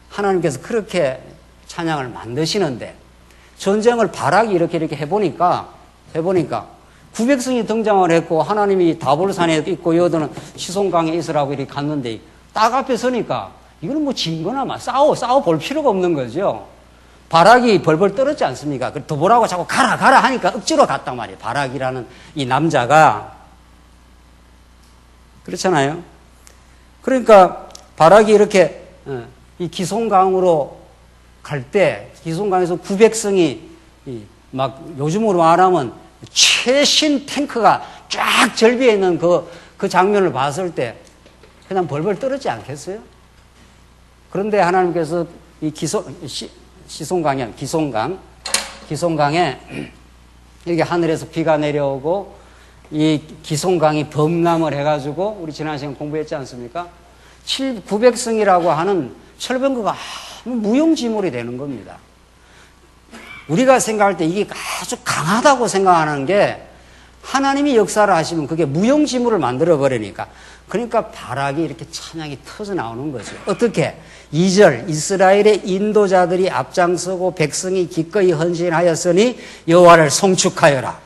하나님께서 그렇게 찬양을 만드시는데 전쟁을 바락이 이렇게 해보니까 900성이 등장을 했고 하나님이 다볼산에 있고 여도는 시송강에 있으라고 이렇게 갔는데 딱 앞에 서니까 이거는 뭐 진거나 막 싸워 볼 필요가 없는 거죠. 바락이 벌벌 떨었지 않습니까? 드보라가 자꾸 가라 하니까 억지로 갔단 말이에요. 바락이라는 이 남자가. 그렇잖아요. 그러니까 바락이 이렇게 이 기송강으로 갈 때 기송강에서 900성이 막 요즘으로 말하면 최신 탱크가 쫙 절비해 있는 그 장면을 봤을 때 그냥 벌벌 떨었지 않겠어요? 그런데 하나님께서 이 기송강에 이렇게 하늘에서 비가 내려오고 이 기송강이 범람을 해가지고 우리 지난 시간 공부했지 않습니까? 900성이라고 하는 철병거가 무용지물이 되는 겁니다. 우리가 생각할 때 이게 아주 강하다고 생각하는 게 하나님이 역사를 하시면 그게 무용지물을 만들어 버리니까 그러니까 바락이 이렇게 찬양이 터져 나오는 거죠. 어떻게? 2절 이스라엘의 인도자들이 앞장서고 백성이 기꺼이 헌신하였으니 여호와를 송축하여라.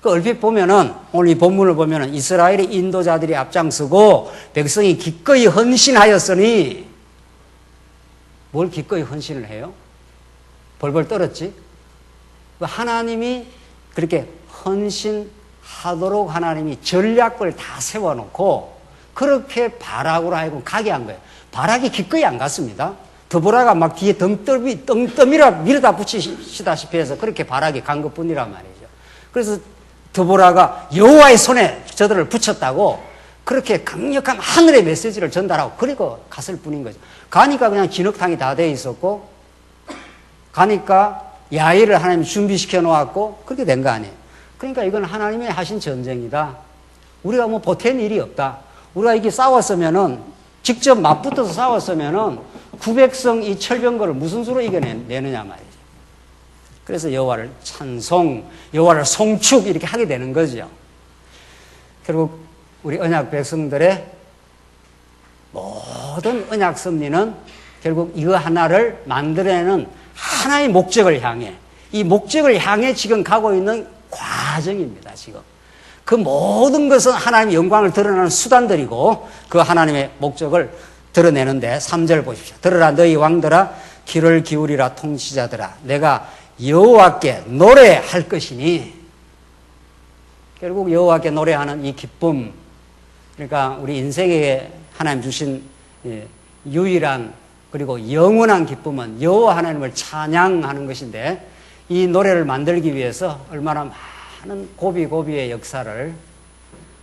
그 얼핏 보면은 오늘 이 본문을 보면은 이스라엘의 인도자들이 앞장서고 백성이 기꺼이 헌신하였으니 뭘 기꺼이 헌신을 해요? 벌벌 떨었지. 하나님이 그렇게 헌신하도록 하나님이 전략을 다 세워놓고 그렇게 바락으로 하여금 가게 한 거예요. 바락이 기꺼이 안 갔습니다. 드보라가 막 뒤에 덩떠미라 밀어다 붙이시다시피 해서 그렇게 바락이 간 것뿐이란 말이죠. 그래서 드보라가 여호와의 손에 저들을 붙였다고 그렇게 강력한 하늘의 메시지를 전달하고 그리고 갔을 뿐인 거죠. 가니까 그냥 진흙탕이 다 돼 있었고 가니까 야외를 하나님이 준비시켜 놓았고 그렇게 된 거 아니에요. 그러니까 이건 하나님이 하신 전쟁이다. 우리가 뭐 보탠 일이 없다. 우리가 이게 싸웠으면은 직접 맞붙어서 싸웠으면은 900성 이 철병거를 무슨 수로 이겨내느냐 말이죠. 그래서 여호와를 찬송, 여호와를 송축 이렇게 하게 되는 거죠. 결국 우리 언약 백성들의 모든 언약 섭리는 결국 이거 하나를 만들어내는 하나의 목적을 향해 이 목적을 향해 지금 가고 있는 과정입니다. 지금 그 모든 것은 하나님의 영광을 드러내는 수단들이고 그 하나님의 목적을 드러내는데 3절 보십시오. 들으라 너희 왕들아 귀를 기울이라 통치자들아 내가 여호와께 노래할 것이니 결국 여호와께 노래하는 이 기쁨 그러니까 우리 인생에 하나님 주신 유일한 그리고 영원한 기쁨은 여호와 하나님을 찬양하는 것인데 이 노래를 만들기 위해서 얼마나 많은 고비고비의 역사를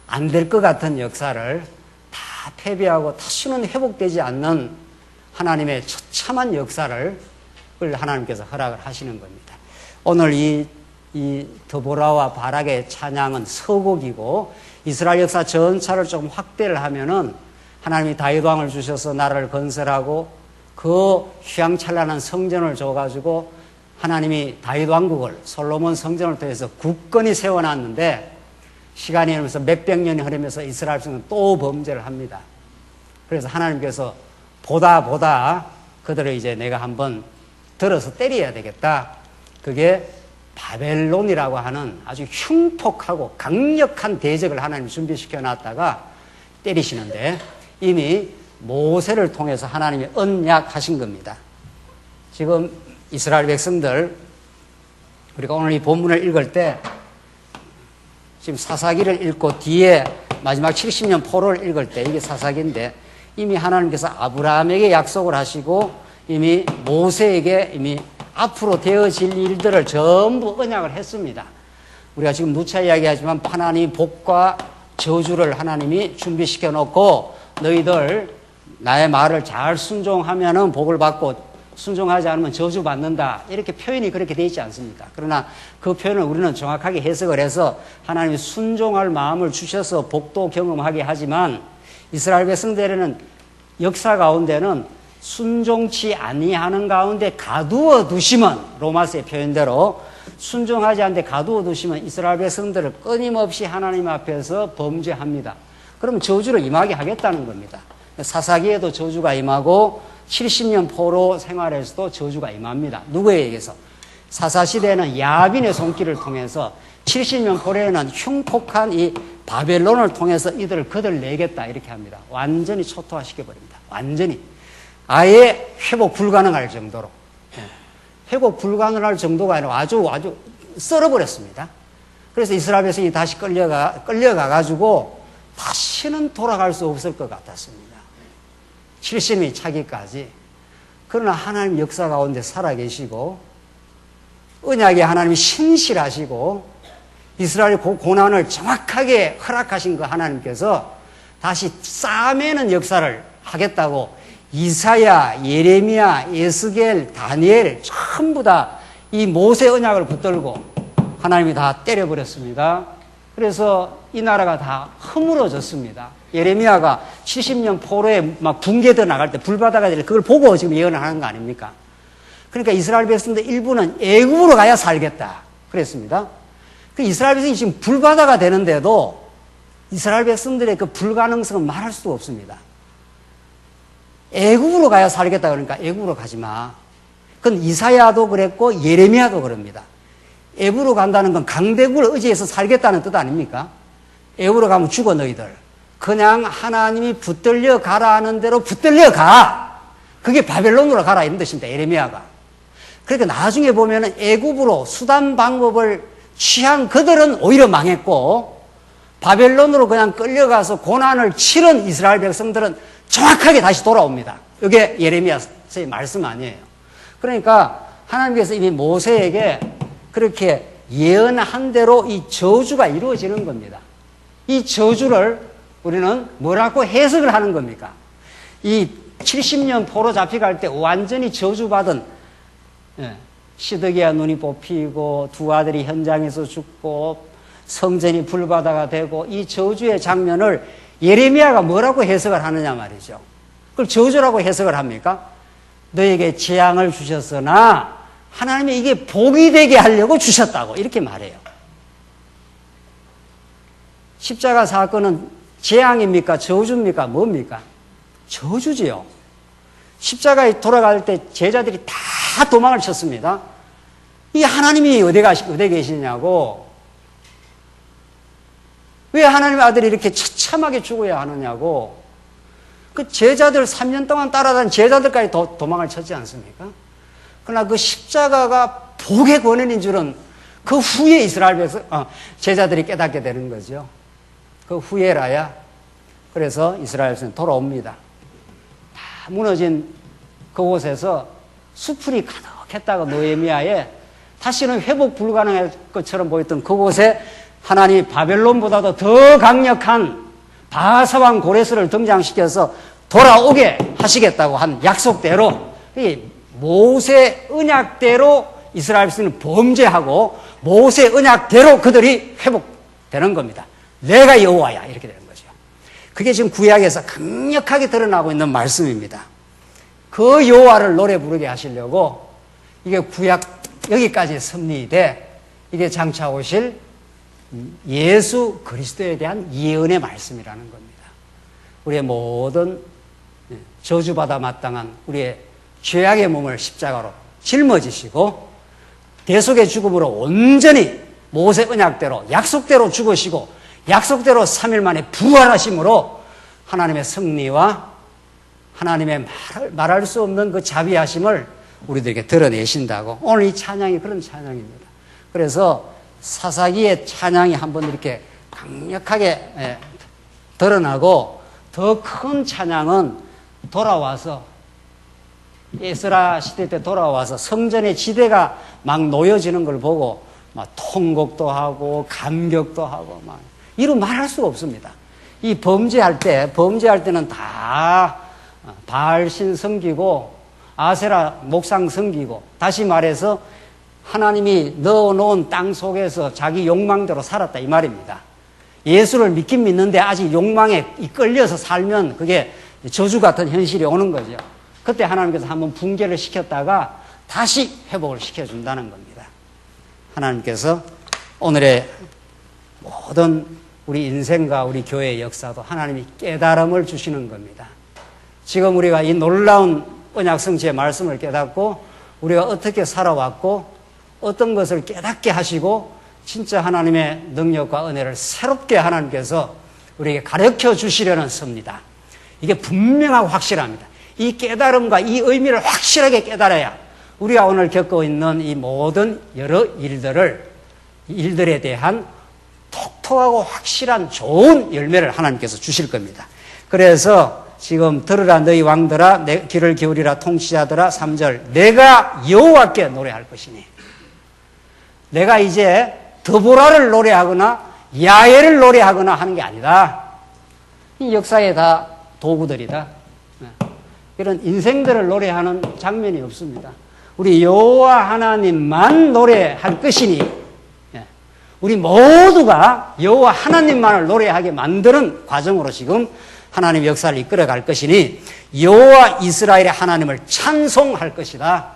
안 될 것 같은 역사를 다 패배하고 다시는 회복되지 않는 하나님의 처참한 역사를 하나님께서 허락을 하시는 겁니다. 오늘 이 드보라와 바락의 찬양은 서곡이고 이스라엘 역사 전체를 좀 확대를 하면은 하나님이 다윗 왕을 주셔서 나라를 건설하고 그 휘황찬란한 성전을 줘가지고 하나님이 다윗 왕국을 솔로몬 성전을 통해서 굳건히 세워놨는데 시간이 흐르면서 몇백 년이 흐르면서 이스라엘 백성은 또 범죄를 합니다. 그래서 하나님께서 보다 그들을 이제 내가 한번 들어서 때려야 되겠다. 그게 바벨론이라고 하는 아주 흉폭하고 강력한 대적을 하나님이 준비시켜 놨다가 때리시는데 이미 모세를 통해서 하나님이 언약하신 겁니다. 지금 이스라엘 백성들 우리가 오늘 이 본문을 읽을 때 지금 사사기를 읽고 뒤에 마지막 70년 포로를 읽을 때 이게 사사기인데 이미 하나님께서 아브라함에게 약속을 하시고 이미 모세에게 이미 앞으로 되어질 일들을 전부 언약을 했습니다. 우리가 지금 누차 이야기하지만 하나님이 복과 저주를 하나님이 준비시켜 놓고 너희들 나의 말을 잘 순종하면은 복을 받고 순종하지 않으면 저주 받는다. 이렇게 표현이 그렇게 되어 있지 않습니까? 그러나 그 표현을 우리는 정확하게 해석을 해서 하나님이 순종할 마음을 주셔서 복도 경험하게 하지만 이스라엘 백성들에는 역사 가운데는 순종치 아니하는 가운데 가두어 두시면 로마서의 표현대로 순종하지 않는데 가두어 두시면 이스라엘 백성들을 끊임없이 하나님 앞에서 범죄합니다. 그러면 저주를 임하게 하겠다는 겁니다. 사사기에도 저주가 임하고 70년 포로 생활에서도 저주가 임합니다. 누구에 의해서? 사사시대에는 야빈의 손길을 통해서 70년 포로에는 흉폭한 이 바벨론을 통해서 이들을 거들내겠다 이렇게 합니다. 완전히 초토화시켜버립니다. 완전히. 아예 회복 불가능할 정도로. 회복 불가능할 정도가 아니라 아주 썰어버렸습니다. 그래서 이스라엘 백성이 다시 끌려가가지고 다시는 돌아갈 수 없을 것 같았습니다. 70년이 차기까지. 그러나 하나님 역사 가운데 살아계시고 언약에 하나님이 신실하시고 이스라엘 고난을 정확하게 허락하신 그 하나님께서 다시 싸매는 역사를 하겠다고 이사야, 예레미야, 에스겔, 다니엘 전부 다 이 모세 언약을 붙들고 하나님이 다 때려버렸습니다. 그래서 이 나라가 다 허물어졌습니다. 예레미야가 70년 포로에 막 붕괴되어 나갈 때 불바다가 될 그걸 보고 지금 예언을 하는 거 아닙니까? 그러니까 이스라엘 백성들 일부는 애굽으로 가야 살겠다 그랬습니다. 그 이스라엘 백성이 지금 불바다가 되는데도 이스라엘 백성들의 그 불가능성은 말할 수가 없습니다. 애굽으로 가야 살겠다 그러니까 애굽으로 가지 마. 그건 이사야도 그랬고 예레미야도 그럽니다. 애굽으로 간다는 건 강대국을 의지해서 살겠다는 뜻 아닙니까? 애굽으로 가면 죽어 너희들. 그냥 하나님이 붙들려 가라 하는 대로 붙들려 가. 그게 바벨론으로 가라 이런 뜻입니다. 예레미야가. 그러니까 나중에 보면은 애굽으로 수단 방법을 취한 그들은 오히려 망했고 바벨론으로 그냥 끌려가서 고난을 치른 이스라엘 백성들은 정확하게 다시 돌아옵니다. 이게 예레미야의 말씀 아니에요. 그러니까 하나님께서 이미 모세에게 그렇게 예언한 대로 이 저주가 이루어지는 겁니다. 이 저주를 우리는 뭐라고 해석을 하는 겁니까? 이 70년 포로 잡혀갈 때 완전히 저주받은 시드기야 눈이 뽑히고 두 아들이 현장에서 죽고 성전이 불바다가 되고 이 저주의 장면을 예레미야가 뭐라고 해석을 하느냐 말이죠. 그걸 저주라고 해석을 합니까? 너에게 재앙을 주셨으나 하나님이 이게 복이 되게 하려고 주셨다고 이렇게 말해요. 십자가 사건은 재앙입니까? 저주입니까? 뭡니까? 저주지요. 십자가에 돌아갈 때 제자들이 다 도망을 쳤습니다. 이 하나님이 어디 계시냐고. 왜 하나님의 아들이 이렇게 처참하게 죽어야 하느냐고. 그 제자들 3년 동안 따라다닌 제자들까지 도망을 쳤지 않습니까? 그러나 그 십자가가 복의 권한인 줄은 그 후에 이스라엘 제자들이 깨닫게 되는 거죠. 그 후에라야. 그래서 이스라엘 백성은 돌아옵니다. 다 무너진 그곳에서 수풀이 가득했다가 느헤미야에 다시는 회복 불가능할 것처럼 보였던 그곳에 하나님이 바벨론보다도 더 강력한 바사왕 고레스를 등장시켜서 돌아오게 하시겠다고 한 약속대로 이 모세 언약대로 이스라엘 백성은 범죄하고 모세 언약대로 그들이 회복되는 겁니다. 내가 여호와야 이렇게 되는 거죠. 그게 지금 구약에서 강력하게 드러나고 있는 말씀입니다. 그 여호와를 노래 부르게 하시려고 이게 구약 여기까지 섭리돼 이게 장차 오실 예수 그리스도에 대한 예언의 말씀이라는 겁니다. 우리의 모든 저주받아 마땅한 우리의 죄악의 몸을 십자가로 짊어지시고 대속의 죽음으로 온전히 모세 언약대로 약속대로 죽으시고 약속대로 3일 만에 부활하심으로 하나님의 승리와 하나님의 말할 수 없는 그 자비하심을 우리들에게 드러내신다고. 오늘 이 찬양이 그런 찬양입니다. 그래서 사사기의 찬양이 한번 이렇게 강력하게 드러나고 더 큰 찬양은 돌아와서 에스라 시대 때 돌아와서 성전의 지대가 막 놓여지는 걸 보고 막 통곡도 하고 감격도 하고 막 이루 말할 수가 없습니다. 이 범죄할 때는 다 바알신 섬기고 아세라 목상 섬기고 다시 말해서 하나님이 넣어놓은 땅 속에서 자기 욕망대로 살았다 이 말입니다. 예수를 믿긴 믿는데 아직 욕망에 이끌려서 살면 그게 저주 같은 현실이 오는 거죠. 그때 하나님께서 한번 붕괴를 시켰다가 다시 회복을 시켜준다는 겁니다. 하나님께서 오늘의 모든 우리 인생과 우리 교회의 역사도 하나님이 깨달음을 주시는 겁니다. 지금 우리가 이 놀라운 언약 성취의 말씀을 깨닫고 우리가 어떻게 살아왔고 어떤 것을 깨닫게 하시고 진짜 하나님의 능력과 은혜를 새롭게 하나님께서 우리에게 가르쳐 주시려는 섭니다. 이게 분명하고 확실합니다. 이 깨달음과 이 의미를 확실하게 깨달아야 우리가 오늘 겪고 있는 이 모든 여러 일들에 대한 톡톡하고 확실한 좋은 열매를 하나님께서 주실 겁니다. 그래서 지금 들으라 너희 왕들아 내 귀를 기울이라 통치자들아 3절 내가 여호와께 노래할 것이니 내가 이제 드보라를 노래하거나 야훼를 노래하거나 하는 게 아니다. 이 역사에 다 도구들이다. 이런 인생들을 노래하는 장면이 없습니다. 우리 여호와 하나님만 노래할 것이니 우리 모두가 여호와 하나님만을 노래하게 만드는 과정으로 지금 하나님 역사를 이끌어갈 것이니 여호와 이스라엘의 하나님을 찬송할 것이다.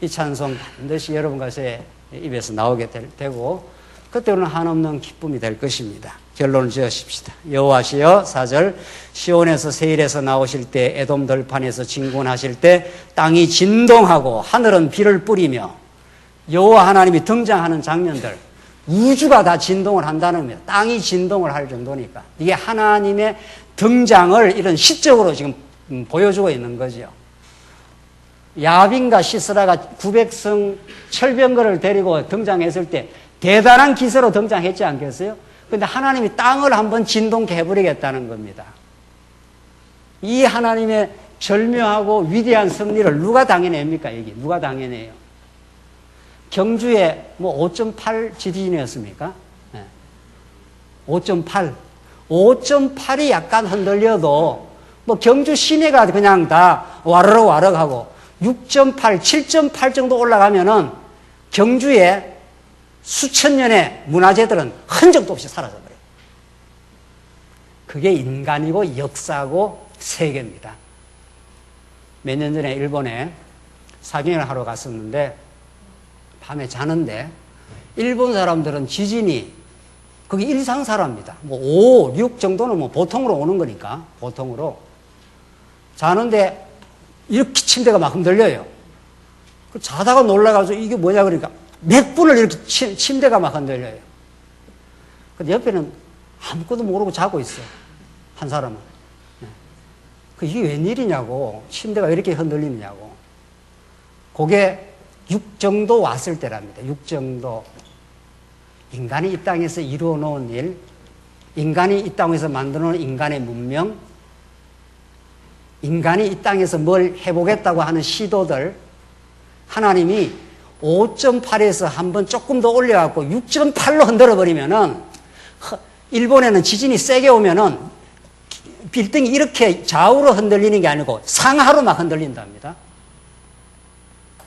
이 찬송 반드시 여러분과의 입에서 나오게 되고 그때는 한없는 기쁨이 될 것입니다. 결론을 지으십시다. 여호와시여 4절 시온에서 세일에서 나오실 때 에돔 들판에서 진군하실 때 땅이 진동하고 하늘은 비를 뿌리며 여호와 하나님이 등장하는 장면들 우주가 다 진동을 한다는 겁니다. 땅이 진동을 할 정도니까 이게 하나님의 등장을 이런 시적으로 지금 보여주고 있는 거죠. 야빈과 시스라가 900성 철병거를 데리고 등장했을 때 대단한 기세로 등장했지 않겠어요? 그런데 하나님이 땅을 한번 진동케 해버리겠다는 겁니다. 이 하나님의 절묘하고 위대한 승리를 누가 당해냅니까? 여기 누가 당해내요? 경주에 5.8 지진이었습니까? 네. 5.8. 5.8이 약간 흔들려도 경주 시내가 그냥 다 와르륵 하고 6.8, 7.8 정도 올라가면은 경주에 수천 년의 문화재들은 흔적도 없이 사라져버려요. 그게 인간이고 역사고 세계입니다. 몇 년 전에 일본에 사경을 하러 갔었는데 밤에 자는데 일본 사람들은 지진이 그게 일상사랍니다. 5, 6 정도는 보통으로 오는 거니까 보통으로 자는데 이렇게 침대가 막 흔들려요. 자다가 놀라가지고 이게 뭐냐 그러니까 몇 분을 이렇게 침대가 막 흔들려요. 근데 옆에는 아무것도 모르고 자고 있어. 한 사람은. 이게 웬일이냐고. 침대가 이렇게 흔들리느냐고. 그게 6 정도 왔을 때랍니다. 6 정도. 인간이 이 땅에서 이루어 놓은 일, 인간이 이 땅에서 만들어 놓은 인간의 문명, 인간이 이 땅에서 뭘 해보겠다고 하는 시도들, 하나님이 5.8에서 한번 조금 더 올려갖고 6.8로 흔들어버리면은, 일본에는 지진이 세게 오면은 빌딩이 이렇게 좌우로 흔들리는 게 아니고 상하로 막 흔들린답니다.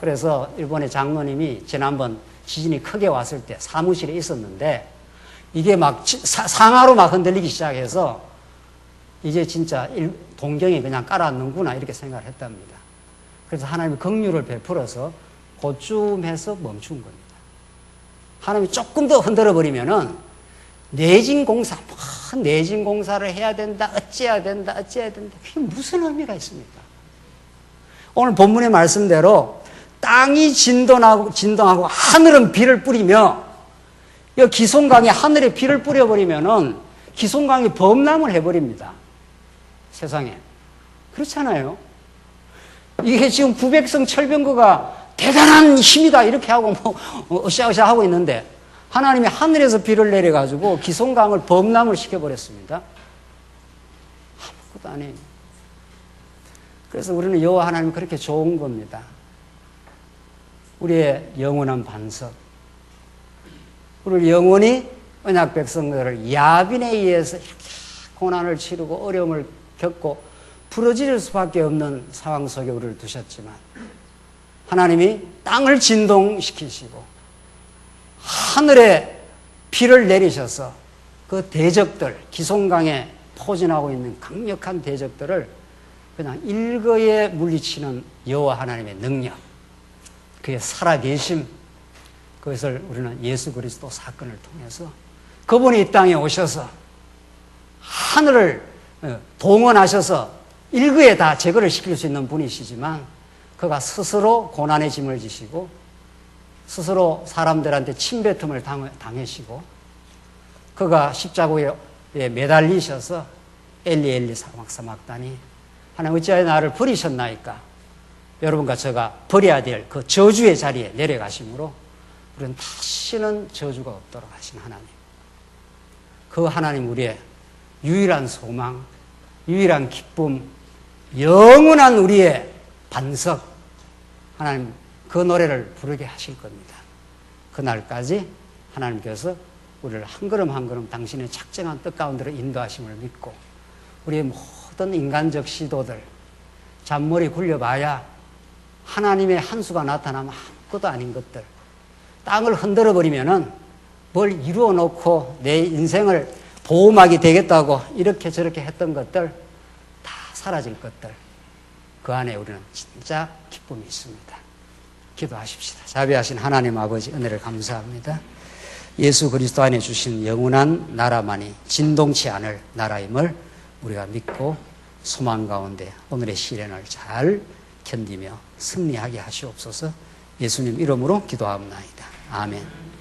그래서 일본의 장로님이 지난번 지진이 크게 왔을 때 사무실에 있었는데 이게 막 상하로 막 흔들리기 시작해서 이제 진짜 동경이 그냥 깔아앉는구나 이렇게 생각을 했답니다. 그래서 하나님이 긍휼을 베풀어서 고쯤해서 멈춘 겁니다. 하나님이 조금 더 흔들어버리면은 내진공사, 내진공사를 해야 된다, 어찌해야 된다. 그게 무슨 의미가 있습니까? 오늘 본문의 말씀대로 땅이 진동하고 하늘은 비를 뿌리며 이 기송강이 하늘에 비를 뿌려버리면은 기송강이 범람을 해버립니다. 세상에. 그렇잖아요. 이게 지금 900성 철병거가 대단한 힘이다 이렇게 하고 으쌰으쌰 하고 있는데 하나님이 하늘에서 비를 내려가지고 기송강을 범람을 시켜버렸습니다. 아무것도 안 해요. 그래서 우리는 여호와 하나님이 그렇게 좋은 겁니다. 우리의 영원한 반석. 우리 영원히 언약 백성들을 야빈에 의해서 이렇게 고난을 치르고 어려움을 겪고 부러질 수밖에 없는 상황 속에 우리를 두셨지만 하나님이 땅을 진동시키시고 하늘에 비를 내리셔서 그 대적들, 기송강에 포진하고 있는 강력한 대적들을 그냥 일거에 물리치는 여호와 하나님의 능력, 그의 살아계심, 그것을 우리는 예수 그리스도 사건을 통해서 그분이 이 땅에 오셔서 하늘을 동원하셔서 일거에 다 제거를 시킬 수 있는 분이시지만 그가 스스로 고난의 짐을 지시고 스스로 사람들한테 침뱉음을 당하시고 그가 십자가에 매달리셔서 엘리 엘리 사막사막다니 하나님 어찌하여 나를 버리셨나이까. 여러분과 제가 버려야 될 그 저주의 자리에 내려가심으로 우리는 다시는 저주가 없도록 하신 하나님. 그 하나님 우리의 유일한 소망, 유일한 기쁨, 영원한 우리의 반석. 하나님 그 노래를 부르게 하실 겁니다. 그날까지 하나님께서 우리를 한 걸음 한 걸음 당신의 작정한 뜻 가운데로 인도하심을 믿고 우리의 모든 인간적 시도들 잔머리 굴려봐야 하나님의 한 수가 나타나면 아무것도 아닌 것들 땅을 흔들어 버리면은 뭘 이루어 놓고 내 인생을 보호막이 되겠다고 이렇게 저렇게 했던 것들 다 사라질 것들 그 안에 우리는 진짜 기쁨이 있습니다. 기도하십시다. 자비하신 하나님 아버지 은혜를 감사합니다. 예수 그리스도 안에 주신 영원한 나라만이 진동치 않을 나라임을 우리가 믿고 소망 가운데 오늘의 시련을 잘 견디며 승리하게 하시옵소서. 예수님 이름으로 기도합니다. 아멘.